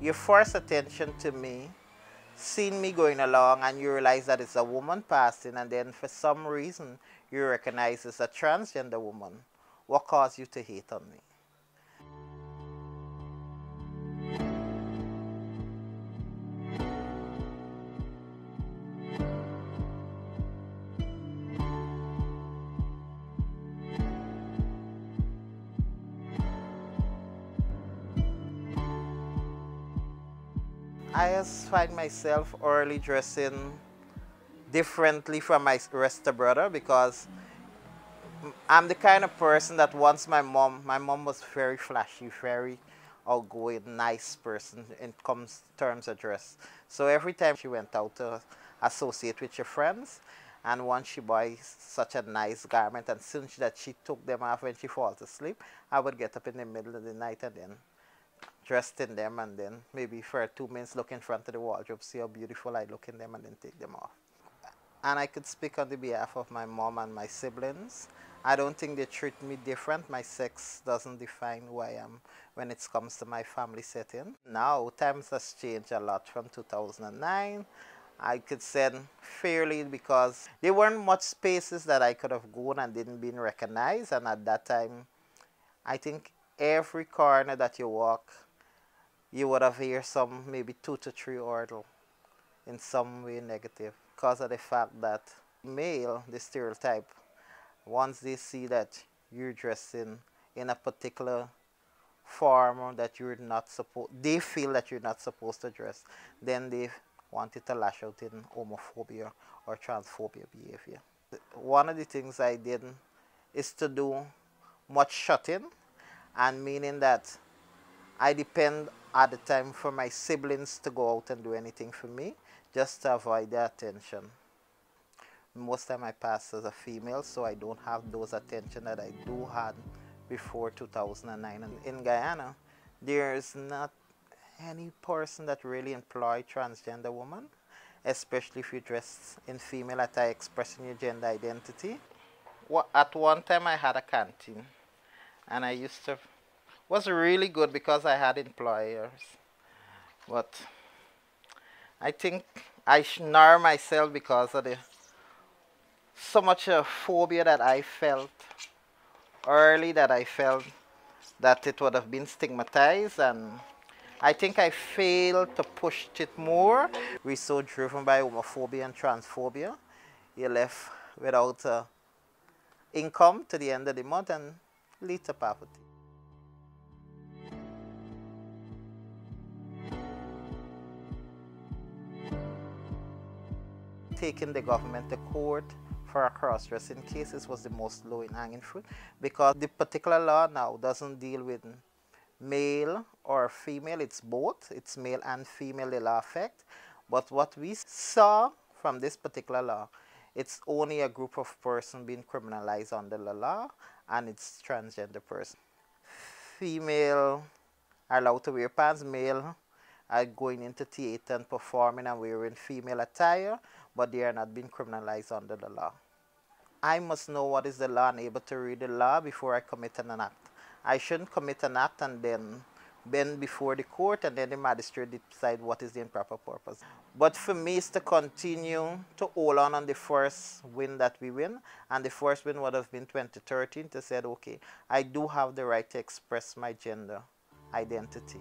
You force attention to me, seen me going along, and you realize that it's a woman passing, and then for some reason you recognize it's a transgender woman. What caused you to hate on me? I just find myself early dressing differently from my rest of brother because I'm the kind of person that once my mom was very flashy, very outgoing, nice person in terms of dress. So every time she went out to associate with your friends, and once she buys such a nice garment, and since that she took them off when she falls asleep, I would get up in the middle of the night and then dressed in them, and then maybe for 2 minutes look in front of the wardrobe, see how beautiful I look in them, and then take them off. And I could speak on the behalf of my mom and my siblings. I don't think they treat me different. My sex doesn't define who I am when it comes to my family setting. Now, times has changed a lot from 2009. I could say fairly because there weren't much spaces that I could have gone and didn't been recognized. And at that time, I think every corner that you walk, you would have heard some maybe 2 to 3 hurdle in some way negative because of the fact that male, the stereotype, once they see that you're dressing in a particular form that you're not supposed, they feel that you're not supposed to dress, then they wanted to lash out in homophobia or transphobia behavior. One of the things I did is to do much shutting, and meaning that I depend at the time for my siblings to go out and do anything for me just to avoid the attention. Most of my pass as a female, so I don't have those attention that I do had before 2009. And in Guyana, there's not any person that really employ transgender woman, especially if you dress in female attire expressing your gender identity. At one time I had a canteen, and I used to, was really good because I had employers, but I think I snarl myself because of the so much phobia that I felt early, that I felt that it would have been stigmatized, and I think I failed to push it more. We're so driven by homophobia and transphobia. You're left without income to the end of the month and lead to poverty. Taking the government to court for a cross-dressing cases was the most low-hanging fruit because the particular law now doesn't deal with male or female, it's both, it's male and female the law affect. But what we saw from this particular law, it's only a group of persons being criminalized under the law, and it's transgender person. Female are allowed to wear pants, male are going into theater and performing and wearing female attire, but they are not being criminalized under the law. I must know what is the law and able to read the law before I commit an act. I shouldn't commit an act and then bend before the court and then the magistrate decide what is the improper purpose. But for me, it's to continue to hold on the first win that we win, and the first win would have been 2013 to say, okay, I do have the right to express my gender identity.